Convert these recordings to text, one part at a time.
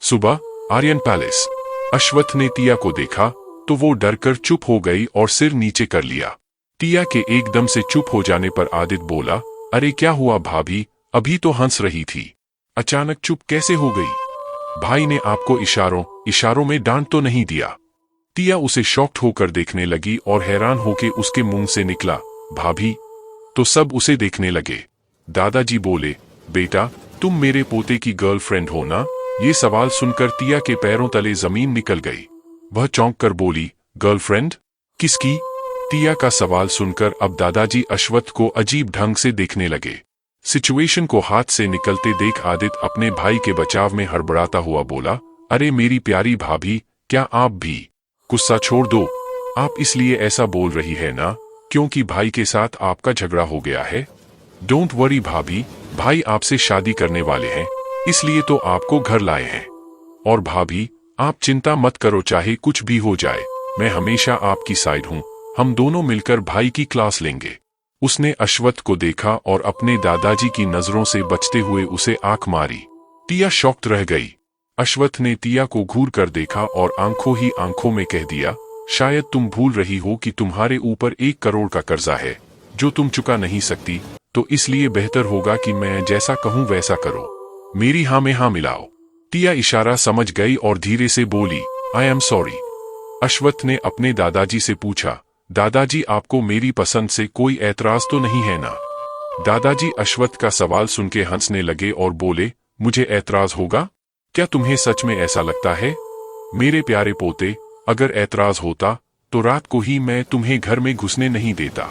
सुबह आर्यन पैलेस। अश्वत्थ ने टिया को देखा तो वो डरकर चुप हो गई और सिर नीचे कर लिया। टिया के एकदम से चुप हो जाने पर आदित्य बोला, अरे क्या हुआ भाभी, अभी तो हंस रही थी, अचानक चुप कैसे हो गई? भाई ने आपको इशारों में डांट तो नहीं दिया? टिया उसे शॉक्ड होकर देखने लगी और हैरान होकर उसके मुंह से निकला, भाभी? तो सब उसे देखने लगे। दादाजी बोले, बेटा तुम मेरे पोते की गर्लफ्रेंड हो ना? ये सवाल सुनकर टिया के पैरों तले जमीन निकल गई। वह चौंक कर बोली, गर्लफ्रेंड? किसकी? टिया का सवाल सुनकर अब दादाजी अश्वत्थ को अजीब ढंग से देखने लगे। सिचुएशन को हाथ से निकलते देख आदित्य अपने भाई के बचाव में हड़बड़ाता हुआ बोला, अरे मेरी प्यारी भाभी, क्या आप भी? गुस्सा छोड़ दो, आप इसलिए ऐसा बोल रही है ना क्योंकि भाई के साथ आपका झगड़ा हो गया है? डोंट वरी भाभी, भाई आपसे शादी करने वाले हैं, इसलिए तो आपको घर लाए हैं। और भाभी आप चिंता मत करो, चाहे कुछ भी हो जाए मैं हमेशा आपकी साइड हूँ, हम दोनों मिलकर भाई की क्लास लेंगे। उसने अश्वत्थ को देखा और अपने दादाजी की नजरों से बचते हुए उसे आंख मारी। टिया शॉक्ड रह गई। अश्वत्थ ने टिया को घूर कर देखा और आंखों ही आंखों में कह दिया, शायद तुम भूल रही हो कि तुम्हारे ऊपर 1 करोड़ का कर्जा है जो तुम चुका नहीं सकती, तो इसलिए बेहतर होगा कि मैं जैसा कहूँ वैसा करो, मेरी हाँ में हाँ मिलाओ। टिया इशारा समझ गई और धीरे से बोली, आई एम सॉरी। अश्वत्थ ने अपने दादाजी से पूछा, दादाजी आपको मेरी पसंद से कोई ऐतराज तो नहीं है ना? दादाजी अश्वत्थ का सवाल सुन के हंसने लगे और बोले, मुझे ऐतराज होगा? क्या तुम्हें सच में ऐसा लगता है? मेरे प्यारे पोते, अगर ऐतराज होता तो रात को ही मैं तुम्हें घर में घुसने नहीं देता।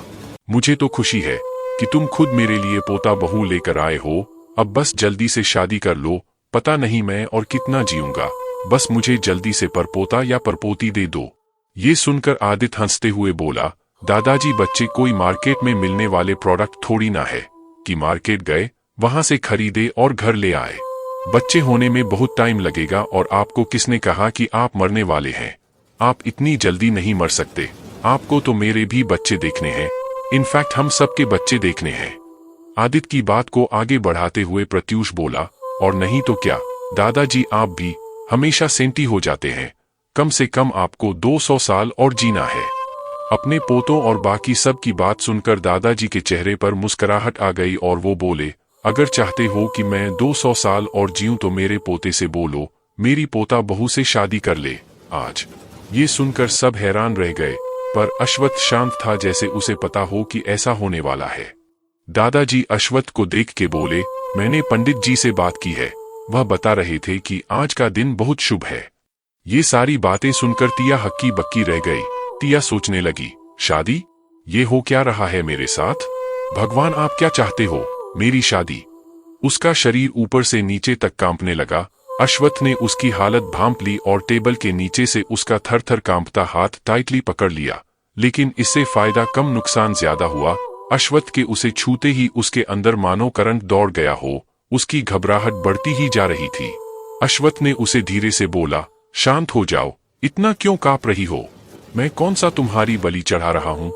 मुझे तो खुशी है कि तुम खुद मेरे लिए पोता बहू लेकर आए हो। अब बस जल्दी से शादी कर लो, पता नहीं मैं और कितना जीऊंगा, बस मुझे जल्दी से परपोता या परपोती दे दो। ये सुनकर आदित्य हंसते हुए बोला, दादाजी बच्चे कोई मार्केट में मिलने वाले प्रोडक्ट थोड़ी ना है कि मार्केट गए वहां से खरीदे और घर ले आए। बच्चे होने में बहुत टाइम लगेगा और आपको किसने कहा कि आप मरने वाले हैं? आप इतनी जल्दी नहीं मर सकते, आपको तो मेरे भी बच्चे देखने हैं, इनफैक्ट हम सबके बच्चे देखने हैं। आदित्य की बात को आगे बढ़ाते हुए प्रत्यूष बोला, और नहीं तो क्या दादाजी, आप भी हमेशा सेंटी हो जाते हैं, कम से कम आपको 200 साल और जीना है। अपने पोतों और बाकी सब की बात सुनकर दादाजी के चेहरे पर मुस्कुराहट आ गई और वो बोले, अगर चाहते हो कि मैं 200 साल और जीऊं तो मेरे पोते से बोलो मेरी पोता बहू से शादी कर ले आज। ये सुनकर सब हैरान रह गए, पर अश्वत्थ शांत था जैसे उसे पता हो कि ऐसा होने वाला है। दादाजी अश्वत्थ को देख के बोले, मैंने पंडित जी से बात की है, वह बता रहे थे कि आज का दिन बहुत शुभ है। ये सारी बातें सुनकर टिया हक्की बक्की रह गई। टिया सोचने लगी, शादी? ये हो क्या रहा है मेरे साथ? भगवान आप क्या चाहते हो? मेरी शादी? उसका शरीर ऊपर से नीचे तक कांपने लगा। अश्वत्थ ने उसकी हालत भांप ली और टेबल के नीचे से उसका थर-थर कांपता हाथ टाइटली पकड़ लिया, लेकिन इससे फायदा कम नुकसान ज्यादा हुआ। अश्वत्थ के उसे छूते ही उसके अंदर मानो करंट दौड़ गया हो, उसकी घबराहट बढ़ती ही जा रही थी। अश्वत्थ ने उसे धीरे से बोला, शांत हो जाओ, इतना क्यों कांप रही हो? मैं कौन सा तुम्हारी बलि चढ़ा रहा हूँ?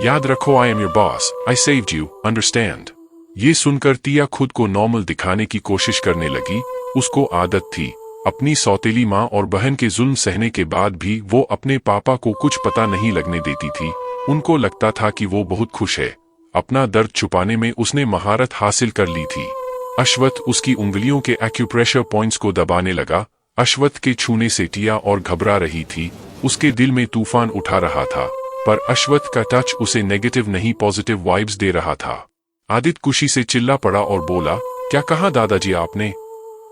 याद रखो, I am your boss, I saved you, understand? ये सुनकर टिया खुद को नॉर्मल दिखाने की कोशिश करने लगी। उसको आदत थी अपनी सौतेली माँ और बहन के जुल्म सहने के बाद भी वो अपने पापा को कुछ पता नहीं लगने देती थी। उनको लगता था कि वो बहुत खुश है। अपना दर्द छुपाने में उसने महारत हासिल कर ली थी। अश्वत्थ उसकी उंगलियों के एक्यूप्रेशर पॉइंट्स को दबाने लगा। अश्वत्थ के छूने से टिया और घबरा रही थी, उसके दिल में तूफान उठा रहा था, पर अश्वत्थ का टच उसे नेगेटिव नहीं पॉजिटिव वाइब्स दे रहा था। आदित्य खुशी से चिल्ला पड़ा और बोला, क्या कहा दादाजी आपने?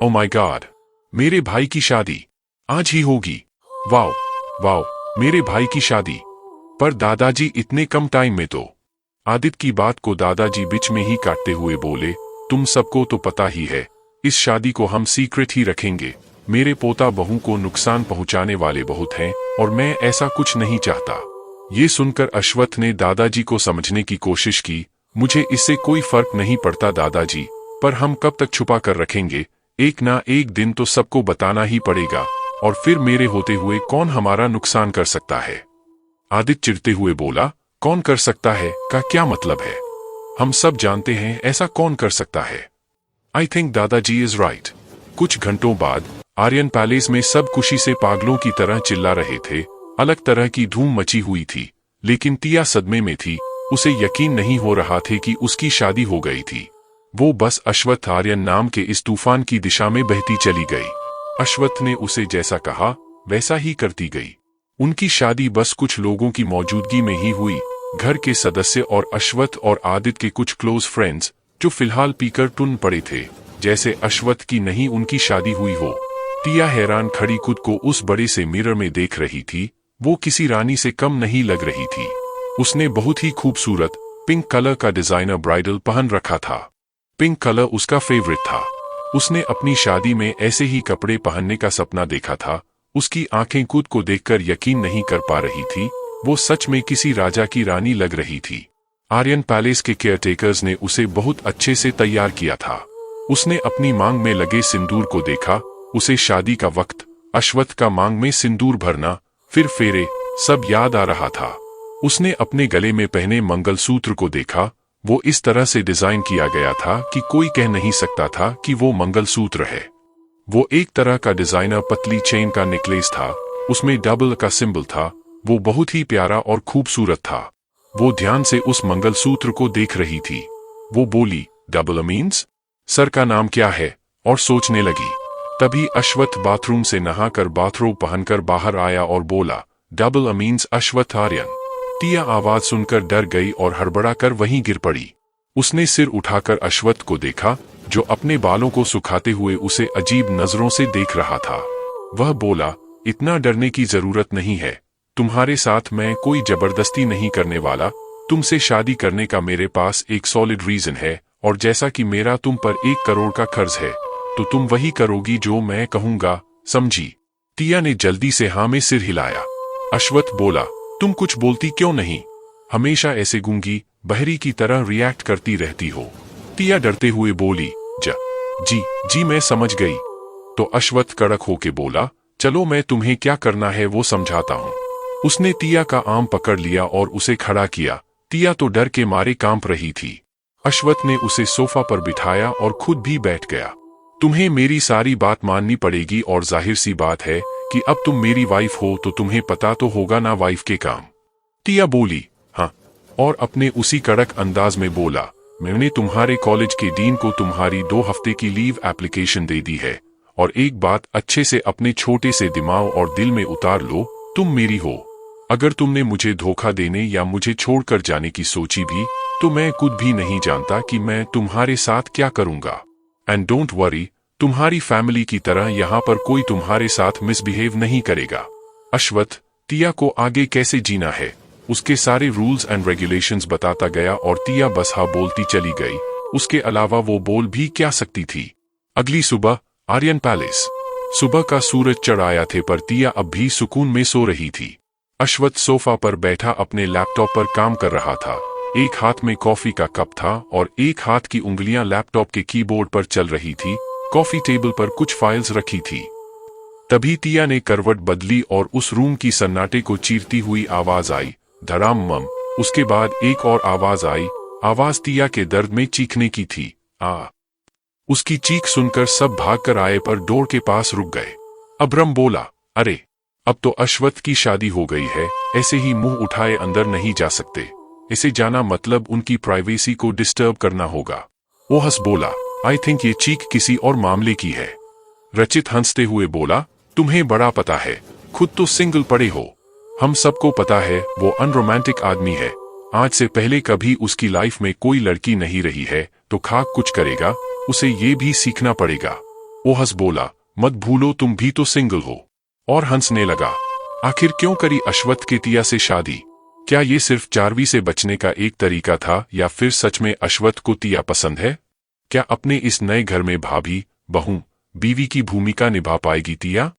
ओ माय गॉड, मेरे भाई की शादी आज ही होगी? वाओ वाओ, मेरे भाई की शादी? पर दादाजी इतने कम टाइम में तो? आदित्य की बात को दादाजी बीच में ही काटते हुए बोले, तुम सबको तो पता ही है, इस शादी को हम सीक्रेट ही रखेंगे। मेरे पोता बहू को नुकसान पहुंचाने वाले बहुत हैं और मैं ऐसा कुछ नहीं चाहता। ये सुनकर अश्वत्थ ने दादाजी को समझने की कोशिश की। मुझे इससे कोई फर्क नहीं पड़ता दादाजी, पर हम कब तक छुपा कर रखेंगे? एक ना एक दिन तो सबको बताना ही पड़ेगा, और फिर मेरे होते हुए कौन हमारा नुकसान कर सकता है? आदित्य चिढ़ते हुए बोला, कौन कर सकता है का क्या मतलब है? हम सब जानते हैं ऐसा कौन कर सकता है। आई थिंक दादाजी इज राइट। कुछ घंटों बाद आर्यन पैलेस में सब खुशी से पागलों की तरह चिल्ला रहे थे। अलग तरह की धूम मची हुई थी, लेकिन टिया सदमे में थी। उसे यकीन नहीं हो रहा था कि उसकी शादी हो गई थी। वो बस अश्वत्थ आर्यन नाम के इस तूफान की दिशा में बहती चली गई। अश्वत्थ ने उसे जैसा कहा वैसा ही करती गई। उनकी शादी बस कुछ लोगों की मौजूदगी में ही हुई, घर के सदस्य और अश्वत्थ और आदित्य के कुछ क्लोज फ्रेंड्स, जो फिलहाल पीकर टुन पड़े थे, जैसे अश्वत्थ की नहीं उनकी शादी हुई हो। टिया हैरान खड़ी खुद को उस बड़े से मिरर में देख रही थी। वो किसी रानी से कम नहीं लग रही थी। उसने बहुत ही खूबसूरत पिंक कलर का डिजाइनर ब्राइडल पहन रखा था। पिंक कलर उसका फेवरेट था। उसने अपनी शादी में ऐसे ही कपड़े पहनने का सपना देखा था। उसकी आंखें खुद को देखकर यकीन नहीं कर पा रही थी। वो सच में किसी राजा की रानी लग रही थी। आर्यन पैलेस के केयरटेकर्स ने उसे बहुत अच्छे से तैयार किया था। उसने अपनी मांग में लगे सिंदूर को देखा। उसे शादी का वक्त, अश्वत्थ का मांग में सिंदूर भरना, फिर फेरे, सब याद आ रहा था। उसने अपने गले में पहने मंगलसूत्र को देखा। वो इस तरह से डिजाइन किया गया था कि कोई कह नहीं सकता था कि वो मंगलसूत्र है। वो एक तरह का डिजाइनर पतली चेन का नेकलेस था। उसमें डबल का सिंबल था। वो बहुत ही प्यारा और खूबसूरत था। वो ध्यान से उस मंगलसूत्र को देख रही थी। वो बोली, डबल मीन्स? सर का नाम क्या है? और सोचने लगी। तभी अश्वत्थ बाथरूम से नहाकर बाथरोब पहनकर बाहर आया और बोला, डबल मीन्स अश्वत्थ आर्यन। टिया आवाज सुनकर डर गई और हड़बड़ा कर वहीं गिर पड़ी। उसने सिर उठाकर अश्वत्थ को देखा, जो अपने बालों को सुखाते हुए उसे अजीब नजरों से देख रहा था। वह बोला, इतना डरने की जरूरत नहीं है। तुम्हारे साथ मैं कोई जबरदस्ती नहीं करने वाला। तुमसे शादी करने का मेरे पास एक सॉलिड रीजन है, और जैसा कि मेरा तुम पर 1 करोड़ का कर्ज है, तो तुम वही करोगी जो मैं कहूंगा, समझी? टिया ने जल्दी से हाँ में सिर हिलाया। अश्वत्थ बोला, तुम कुछ बोलती क्यों नहीं? हमेशा ऐसे गूंगी बहरी की तरह रिएक्ट करती रहती हो। टिया डरते हुए बोली, जी मैं समझ गई। तो अश्वत्थ कड़क होके बोला, चलो मैं तुम्हें क्या करना है वो समझाता हूँ। उसने टिया का आर्म पकड़ लिया और उसे खड़ा किया। टिया तो डर के मारे कांप रही थी। अश्वत्थ ने उसे सोफा पर बिठाया और खुद भी बैठ गया। तुम्हें मेरी सारी बात माननी पड़ेगी, और जाहिर सी बात है कि अब तुम मेरी वाइफ हो तो तुम्हें पता तो होगा ना वाइफ के काम। टिया बोली, हाँ, और अपने उसी कड़क अंदाज में बोला, मैंने तुम्हारे कॉलेज के डीन को तुम्हारी 2 हफ्ते की लीव एप्लीकेशन दे दी है, और एक बात अच्छे से अपने छोटे से दिमाग और दिल में उतार लो, तुम मेरी हो। अगर तुमने मुझे धोखा देने या मुझे छोड़कर जाने की सोची भी, तो मैं खुद भी नहीं जानता कि मैं तुम्हारे साथ क्या करूंगा। एंड डोंट वरी, तुम्हारी फैमिली की तरह यहाँ पर कोई तुम्हारे साथ मिसबिहेव नहीं करेगा। अश्वत्थ टिया को आगे कैसे जीना है, उसके सारे रूल्स एंड रेगुलेशंस बताता गया, और टिया बस हाँ बोलती चली गई। उसके अलावा वो बोल भी क्या सकती थी। अगली सुबह आर्यन पैलेस। सुबह का सूरज चढ़ आया थे, पर टिया अब भी सुकून में सो रही थी। अश्वत्थ सोफा पर बैठा अपने लैपटॉप पर काम कर रहा था। एक हाथ में कॉफी का कप था और एक हाथ की उंगलियां लैपटॉप के कीबोर्ड पर चल रही थी। कॉफी टेबल पर कुछ फाइल्स रखी थी। तभी टिया ने करवट बदली और उस रूम की सन्नाटे को चीरती हुई आवाज आई, धड़ाम मम। उसके बाद एक और आवाज आई। आवाज टिया के दर्द में चीखने की थी। उसकी चीख सुनकर सब भागकर आए, पर डोर के पास रुक गए। अब्रम बोला, अरे, अब तो अश्वत्थ की शादी हो गई है, ऐसे ही मुंह उठाए अंदर नहीं जा सकते। इसे जाना मतलब उनकी प्राइवेसी को डिस्टर्ब करना होगा। वो हंस बोला, आई थिंक ये चीख किसी और मामले की है। रचित हंसते हुए बोला, तुम्हें बड़ा पता है, खुद तो सिंगल पड़े हो। हम सबको पता है वो अनरोमांटिक आदमी है। आज से पहले कभी उसकी लाइफ में कोई लड़की नहीं रही है, तो खाक कुछ करेगा, उसे ये भी सीखना पड़ेगा। वो हंस बोला, मत भूलो तुम भी तो सिंगल हो। और हंसने लगा, आखिर क्यों करी अश्वत्थ की टिया से शादी? क्या ये सिर्फ चार्वी से बचने का एक तरीका था, या फिर सच में अश्वत्थ को टिया पसंद है? क्या अपने इस नए घर में भाभी, बहू, बीवी की भूमिका निभा पाएगी टिया?